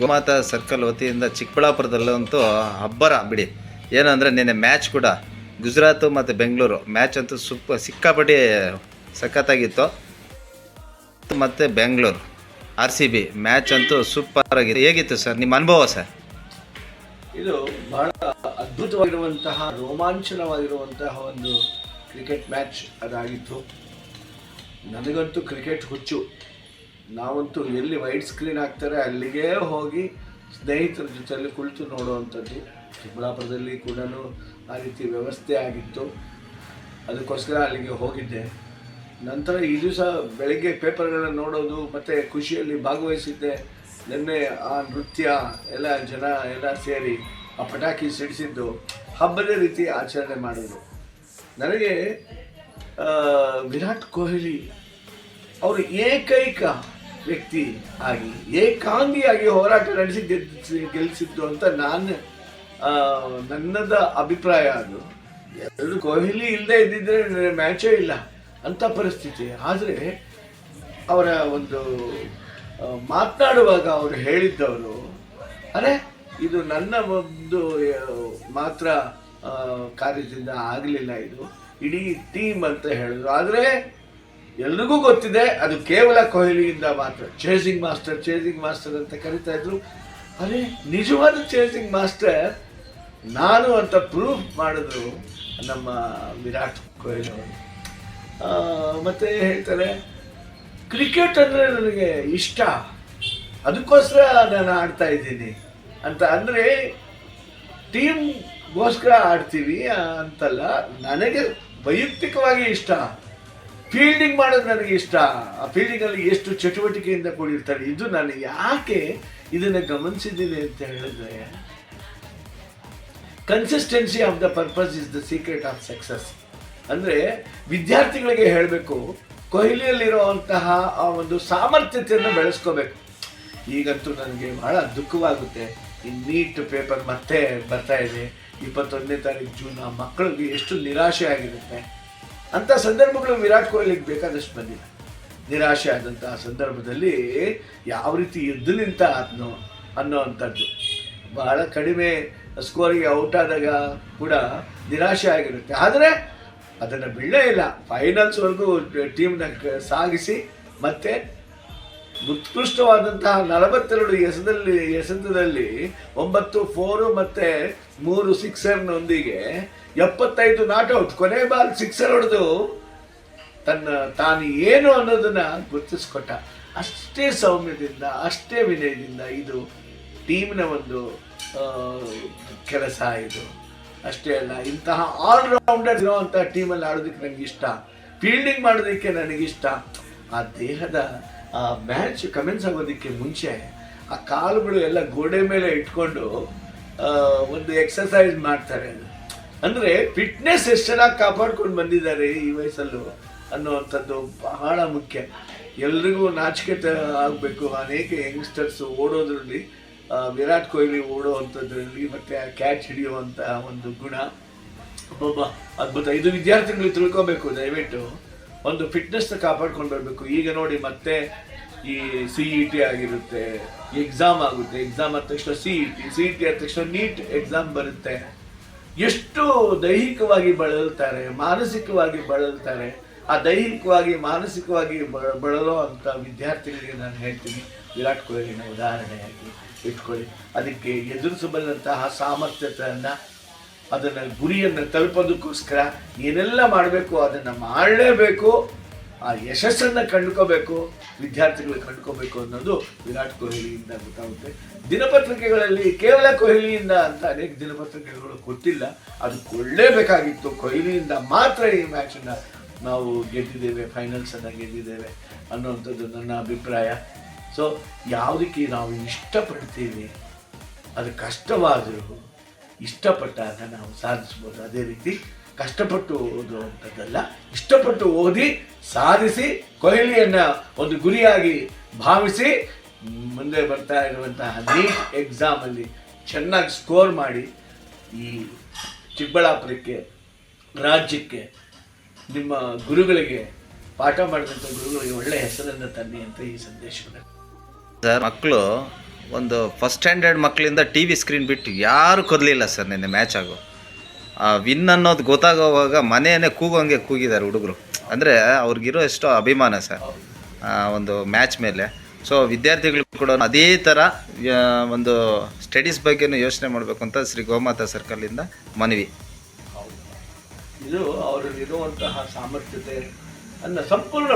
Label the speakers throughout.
Speaker 1: ಗೋಮಾತಾ circle ವತಿಯಿಂದ ಚಿಕ್ಕಬಳ್ಳಾಪುರದಲ್ಲಂತೂ ಅಬ್ಬರ ಬಿಡಿ. ಏನಂದರೆ ನಿನ್ನೆ ಮ್ಯಾಚ್ ಕೂಡ ಗುಜರಾತು ಮತ್ತು ಬೆಂಗಳೂರು ಮ್ಯಾಚ್ ಅಂತೂ ಸಿಕ್ಕಾಪಟ್ಟಿ ಸಖತ್ತಾಗಿತ್ತು. ಮತ್ತು ಬೆಂಗಳೂರು RCB ಮ್ಯಾಚ್ ಅಂತೂ ಸೂಪರ್ ಆಗಿದೆ. ಹೇಗಿತ್ತು ಸರ್ ನಿಮ್ಮ ಅನುಭವ ಸರ್?
Speaker 2: ಇದು ಬಹಳ ಅದ್ಭುತವಾಗಿರುವಂತಹ ರೋಮಾಂಚನವಾಗಿರುವಂತಹ ಒಂದು ಕ್ರಿಕೆಟ್ ಮ್ಯಾಚ್ ಅದಾಗಿತ್ತು. ನನಗಂತೂ ಕ್ರಿಕೆಟ್ ಹುಚ್ಚು. ನಾವಂತೂ ಎಲ್ಲಿ ವೈಡ್ ಸ್ಕ್ರೀನ್ ಹಾಕ್ತಾರೆ ಅಲ್ಲಿಗೆ ಹೋಗಿ ಸ್ನೇಹಿತರ ಜೊತೆಯಲ್ಲಿ ಕುಳಿತು ನೋಡುವಂಥದ್ದು. ಚಿಕ್ಕಬಳ್ಳಾಪುರದಲ್ಲಿ ಕೂಡ ಆ ರೀತಿ ವ್ಯವಸ್ಥೆ ಆಗಿತ್ತು. ಅದಕ್ಕೋಸ್ಕರ ಅಲ್ಲಿಗೆ ಹೋಗಿದ್ದೆ. ನಂತರ ಈ ದಿವಸ ಬೆಳಗ್ಗೆ ಪೇಪರ್ಗಳನ್ನು ನೋಡೋದು ಮತ್ತು ಖುಷಿಯಲ್ಲಿ ಭಾಗವಹಿಸಿದ್ದೆ. ನಿನ್ನೆ ಆ ನೃತ್ಯ ಜನ ಎಲ್ಲ ಸೇರಿ ಆ ಪಟಾಕಿ ಸಿಡಿಸಿದ್ದು ಹಬ್ಬದ ರೀತಿ ಆಚರಣೆ ಮಾಡೋದು. ನನಗೆ ವಿರಾಟ್ ಕೊಹ್ಲಿ ಅವರು ಏಕೈಕ ವ್ಯಕ್ತಿ ಆಗಿ ಏಕಾಂಗಿಯಾಗಿ ಹೋರಾಟ ನಡೆಸಿ ಗೆಲ್ಲಿಸಿದ್ದು ಅಂತ ನನ್ನದ ಅಭಿಪ್ರಾಯ. ಅದು ಎರಡು ಕೊಹ್ಲಿ ಇಲ್ಲದೆ ಇದ್ದಿದ್ರೆ ಮ್ಯಾಚೇ ಇಲ್ಲ ಅಂಥ ಪರಿಸ್ಥಿತಿ. ಆದರೆ ಅವರ ಒಂದು ಮಾತನಾಡುವಾಗ ಅವರು ಹೇಳಿದ್ದವರು, ಅರೆ ಇದು ನನ್ನ ಒಂದು ಮಾತ್ರ ಕಾರ್ಯದಿಂದ ಆಗಲಿಲ್ಲ, ಇದು ಇಡೀ ಟೀಮ್ ಅಂತ ಹೇಳಿದ್ರು. ಆದರೆ ಎಲ್ರಿಗೂ ಗೊತ್ತಿದೆ ಅದು ಕೇವಲ ಕೊಹ್ಲಿಯಿಂದ ಮಾತ್ರ. ಚೇಸಿಂಗ್ ಮಾಸ್ಟರ್ ಅಂತ ಕರಿತಾ ಇದ್ರು. ಅರೆ ನಿಜವಾದ ಚೇಸಿಂಗ್ ಮಾಸ್ಟರ್ ನಾನು ಅಂತ ಪ್ರೂಫ್ ಮಾಡಿದ್ರು ನಮ್ಮ ವಿರಾಟ್ ಕೊಹ್ಲಿ ಅವರು. ಮತ್ತೆ ಹೇಳ್ತಾರೆ ಕ್ರಿಕೆಟ್ ಅಂದರೆ ನನಗೆ ಇಷ್ಟ, ಅದಕ್ಕೋಸ್ಕರ ನಾನು ಆಡ್ತಾ ಇದ್ದೀನಿ ಅಂತ. ಅಂದರೆ ಟೀಮ್ಗೋಸ್ಕರ ಆಡ್ತೀವಿ ಅಂತಲ್ಲ, ನನಗೆ ವೈಯಕ್ತಿಕವಾಗಿ ಇಷ್ಟ. ಫೀಲ್ಡಿಂಗ್ ಮಾಡೋದು ನನಗೆ ಇಷ್ಟ. ಆ ಫೀಲ್ಡಿಂಗಲ್ಲಿ ಎಷ್ಟು ಚಟುವಟಿಕೆಯಿಂದ ಕೂಡಿರ್ತಾರೆ. ಇದು ನಾನು ಯಾಕೆ ಇದನ್ನು ಗಮನಿಸಿದ್ದೀನಿ ಅಂತ ಹೇಳಿದ್ರೆ, consistency of the purpose is the secret of success. ಅಂದರೆ ವಿದ್ಯಾರ್ಥಿಗಳಿಗೆ ಹೇಳಬೇಕು, ಕೊಹ್ಲಿಯಲ್ಲಿರುವಂತಹ ಆ ಒಂದು ಸಾಮರ್ಥ್ಯತೆಯನ್ನು ಬೆಳೆಸ್ಕೋಬೇಕು. ಈಗಂತೂ ನನಗೆ ಬಹಳ ದುಃಖವಾಗುತ್ತೆ. ಈ ನೀಟ್ ಪೇಪರ್ ಮತ್ತೆ ಬರ್ತಾ ಇದೆ 21ನೇ ತಾರೀಕು ಜೂನ್. ಆ ಮಕ್ಕಳಿಗೆ ಎಷ್ಟು ನಿರಾಶೆ ಆಗಿರುತ್ತೆ. ಅಂಥ ಸಂದರ್ಭಗಳು ವಿರಾಟ್ ಕೊಹ್ಲಿಗೆ ಬೇಕಾದಷ್ಟು ಬಂದಿದೆ. ನಿರಾಶೆ ಆದಂತಹ ಸಂದರ್ಭದಲ್ಲಿ ಯಾವ ರೀತಿ ಎದ್ದು ನಿಂತ ಅನ್ನೋವಂಥದ್ದು. ಬಹಳ ಕಡಿಮೆ ಸ್ಕೋರಿಗೆ ಔಟ್ ಆದಾಗ ಕೂಡ ನಿರಾಶೆ ಆಗಿರುತ್ತೆ. ಆದರೆ ಅದನ್ನು ಬಿಡಲೇ ಇಲ್ಲ. ಫೈನಲ್ಸ್ವರೆಗೂ ಟೀಮ್ನ ಸಾಗಿಸಿ ಮತ್ತೆ ಉತ್ಕೃಷ್ಟವಾದಂತಹ 42 ಎಸೆತದಲ್ಲಿ 9 4 ಮತ್ತು 3 ಸಿಕ್ಸರ್ನೊಂದಿಗೆ 75 ನಾಟ್ಔಟ್. ಕೊನೆ ಬಾಲ್ ಸಿಕ್ಸರ್ ಹೊಡೆದು ತಾನು ಏನು ಅನ್ನೋದನ್ನ ಗುರುತಿಸ್ಕೊಟ್ಟ. ಅಷ್ಟೇ ಸೌಮ್ಯದಿಂದ, ಅಷ್ಟೇ ವಿನಯದಿಂದ. ಇದು ಟೀಮ್ನ ಒಂದು ಕೆಲಸ. ಇದು ಅಷ್ಟೇ ಅಲ್ಲ, ಇಂತಹ ಆಲ್ರೌಂಡರ್ ಇರೋವಂಥ ಟೀಮಲ್ಲಿ ಆಡೋದಕ್ಕೆ ನನಗೆ ಇಷ್ಟ. ಫೀಲ್ಡಿಂಗ್ ಮಾಡೋದಕ್ಕೆ ನನಗಿಷ್ಟ. ಆ ದೇಹದ ಆ ಮ್ಯಾಚ್ ಕಮೆನ್ಸ್ ಆಗೋದಕ್ಕೆ ಮುಂಚೆ ಆ ಕಾಲುಗಳು ಎಲ್ಲ ಗೋಡೆ ಮೇಲೆ ಇಟ್ಕೊಂಡು ಒಂದು ಎಕ್ಸಸೈಸ್ ಮಾಡ್ತಾರೆ. ಅಂದರೆ ಫಿಟ್ನೆಸ್ ಎಷ್ಟು ಚೆನ್ನಾಗಿ ಕಾಪಾಡ್ಕೊಂಡು ಬಂದಿದ್ದಾರೆ ಈ ವಯಸ್ಸಲ್ಲೂ ಅನ್ನುವಂಥದ್ದು ಬಹಳ ಮುಖ್ಯ. ಎಲ್ರಿಗೂ ನಾಚಿಕೆ ಆಗಬೇಕು. ಅನೇಕ ಯಂಗ್ಸ್ಟರ್ಸ್ ಓಡೋದ್ರಲ್ಲಿ, ವಿರಾಟ್ ಕೊಹ್ಲಿ ಓಡುವಂಥದ್ರಲ್ಲಿ ಮತ್ತು ಕ್ಯಾಚ್ ಹಿಡಿಯುವಂಥ ಒಂದು ಗುಣ ಒಬ್ಬ ಅದ್ಭುತ. ಇದು ವಿದ್ಯಾರ್ಥಿಗಳು ತಿಳ್ಕೊಬೇಕು. ದಯವಿಟ್ಟು ಒಂದು ಫಿಟ್ನೆಸ್ನ ಕಾಪಾಡ್ಕೊಂಡು ಬರಬೇಕು. ಈಗ ನೋಡಿ ಮತ್ತೆ ಈ CET ಆಗಿರುತ್ತೆ, ಎಕ್ಸಾಮ್ ಆಗುತ್ತೆ. ಎಕ್ಸಾಮ್ ಆದ ತಕ್ಷಣ CET ಆದ ತಕ್ಷಣ ನೀಟ್ ಎಕ್ಸಾಮ್ ಬರುತ್ತೆ. ಎಷ್ಟು ದೈಹಿಕವಾಗಿ ಬಳಲ್ತಾರೆ, ಮಾನಸಿಕವಾಗಿ ಬಳಲ್ತಾರೆ. ಆ ದೈಹಿಕವಾಗಿ ಮಾನಸಿಕವಾಗಿ ಬಳಲೋ ಅಂಥ ವಿದ್ಯಾರ್ಥಿಗಳಿಗೆ ನಾನು ಹೇಳ್ತೀನಿ, ವಿರಾಟ್ ಕೊಹ್ಲಿನ ಉದಾಹರಣೆಯಾಗಿ ಇಟ್ಕೊಳ್ಳಿ. ಅದಕ್ಕೆ ಎದುರಿಸಬಲ್ಲಂತಹ ಸಾಮರ್ಥ್ಯತೆಯನ್ನು, ಅದನ್ನು ಗುರಿಯನ್ನು ತಲುಪೋದಕ್ಕೋಸ್ಕರ ಏನೆಲ್ಲ ಮಾಡಬೇಕು ಅದನ್ನು ಮಾಡಲೇಬೇಕು. ಆ ಯಶಸ್ಸನ್ನು ಕಂಡುಕೋಬೇಕು, ವಿದ್ಯಾರ್ಥಿಗಳು ಕಂಡುಕೋಬೇಕು ಅನ್ನೋದು ವಿರಾಟ್ ಕೊಹ್ಲಿಯಿಂದ ಗೊತ್ತಾಗುತ್ತೆ. ದಿನಪತ್ರಿಕೆಗಳಲ್ಲಿ ಕೇವಲ ಕೊಹ್ಲಿಯಿಂದ ಅಂತ ಅನೇಕ ದಿನಪತ್ರಿಕೆಗಳು ಕೊಟ್ಟಿಲ್ಲ. ಅದು ಕೊಳ್ಳೇಬೇಕಾಗಿತ್ತು. ಕೊಹ್ಲಿಯಿಂದ ಮಾತ್ರ ಈ ಮ್ಯಾಚನ್ನು ನಾವು ಗೆದ್ದಿದ್ದೇವೆ, ಫೈನಲ್ಸನ್ನು ಗೆದ್ದಿದ್ದೇವೆ ಅನ್ನುವಂಥದ್ದು ನನ್ನ ಅಭಿಪ್ರಾಯ. ಸೊ ಯಾವುದಕ್ಕೆ ನಾವು ಇಷ್ಟಪಡ್ತೀವಿ ಅದು ಕಷ್ಟವಾದರೂ ಇಷ್ಟಪಟ್ಟಾಗ ನಾವು ಸಾಧಿಸ್ಬೋದು. ಅದೇ ರೀತಿ ಕಷ್ಟಪಟ್ಟು ಓದುವಂಥದ್ದಲ್ಲ, ಇಷ್ಟಪಟ್ಟು ಓದಿ ಸಾಧಿಸಿ ಕೊಹ್ಲಿಯನ್ನು ಒಂದು ಗುರಿಯಾಗಿ ಭಾವಿಸಿ ಮುಂದೆ ಬರ್ತಾ ಇರುವಂತಹ ನೀಟ್ ಎಕ್ಸಾಮಲ್ಲಿ ಚೆನ್ನಾಗಿ ಸ್ಕೋರ್ ಮಾಡಿ ಈ ಚಿಕ್ಕಬಳ್ಳಾಪುರಕ್ಕೆ, ರಾಜ್ಯಕ್ಕೆ, ನಿಮ್ಮ ಗುರುಗಳಿಗೆ, ಪಾಠ ಮಾಡಿದಂಥ ಗುರುಗಳಿಗೆ ಒಳ್ಳೆಯ ಹೆಸರನ್ನು ತನ್ನಿ ಅಂತ ಈ ಸಂದೇಶವನ್ನು.
Speaker 1: ಸರ್, ಮಕ್ಕಳು ಒಂದು ಫಸ್ಟ್ ಸ್ಟ್ಯಾಂಡರ್ಡ್ ಮಕ್ಕಳಿಂದ ಟಿ ವಿ ಸ್ಕ್ರೀನ್ ಬಿಟ್ಟು ಯಾರೂ ಕದಲಿಲ್ಲ ಸರ್ ನಿನ್ನೆ ಮ್ಯಾಚ್ ಆಗೋ ವಿನ್ ಅನ್ನೋದು ಗೊತ್ತಾಗೋವಾಗ ಮನೆಯೇ ಕೂಗೋಂಗೆ ಕೂಗಿದ್ದಾರೆ ಹುಡುಗರು. ಅಂದರೆ ಅವ್ರಿಗಿರೋ ಎಷ್ಟೋ ಅಭಿಮಾನ ಸರ್ ಒಂದು ಮ್ಯಾಚ್ ಮೇಲೆ. ಸೊ ವಿದ್ಯಾರ್ಥಿಗಳು ಕೂಡ ಅದೇ ಥರ ಒಂದು ಸ್ಟಡೀಸ್ ಬಗ್ಗೆನೂ ಯೋಚನೆ ಮಾಡಬೇಕು ಅಂತ ಶ್ರೀ ಗೋಮಾತಾ ಸರ್ಕಲಿಂದ ಮನವಿ.
Speaker 2: ಇದು ಅವರಲ್ಲಿರುವಂತಹ ಸಾಮರ್ಥ್ಯತೆ ಅನ್ನ ಸಂಪೂರ್ಣ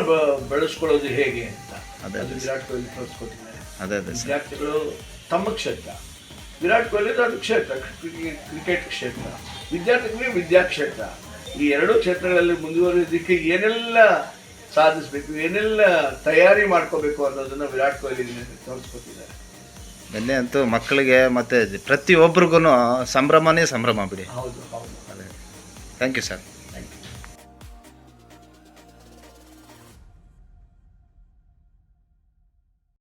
Speaker 2: ಬೆಳೆಸ್ಕೊಳ್ಳೋದು ಹೇಗೆ ಅಂತ
Speaker 1: ಅದೇ
Speaker 2: ಅದು ವಿರಾಟ್ ಕೊಹ್ಲಿ ತೋರಿಸ್ಕೊಟ್ಟಿದ್ದಾರೆ.
Speaker 1: ಅದೇ ಸರ್.
Speaker 2: ವಿದ್ಯಾರ್ಥಿಗಳು ತಮ್ಮ ಕ್ಷೇತ್ರ, ವಿರಾಟ್ ಕೊಹ್ಲಿ ಅದು ಕ್ಷೇತ್ರ ಕ್ರಿಕೆಟ್ ಕ್ಷೇತ್ರ, ವಿದ್ಯಾರ್ಥಿಗಳಿಗೆ ವಿದ್ಯಾಕ್ಷೇತ್ರ. ಈ ಎರಡೂ ಕ್ಷೇತ್ರಗಳಲ್ಲಿ ಮುಂದುವರಿಯೋದಕ್ಕೆ ಏನೆಲ್ಲ ಸಾಧಿಸಬೇಕು, ಏನೆಲ್ಲ ತಯಾರಿ ಮಾಡ್ಕೋಬೇಕು ಅನ್ನೋದನ್ನ ವಿರಾಟ್ ಕೊಹ್ಲಿ ತೋರಿಸ್ಕೊಟ್ಟಿದ್ದಾರೆ.
Speaker 1: ನಿನ್ನೆ ಅಂತೂ ಮಕ್ಕಳಿಗೆ ಮತ್ತು ಪ್ರತಿಯೊಬ್ಬರಿಗೂ ಸಂಭ್ರಮನೇ ಸಂಭ್ರಮ ಬಿಡಿ.
Speaker 2: ಹೌದು ಹೌದು.
Speaker 1: ಅದೇ ಥ್ಯಾಂಕ್ ಯು ಸರ್.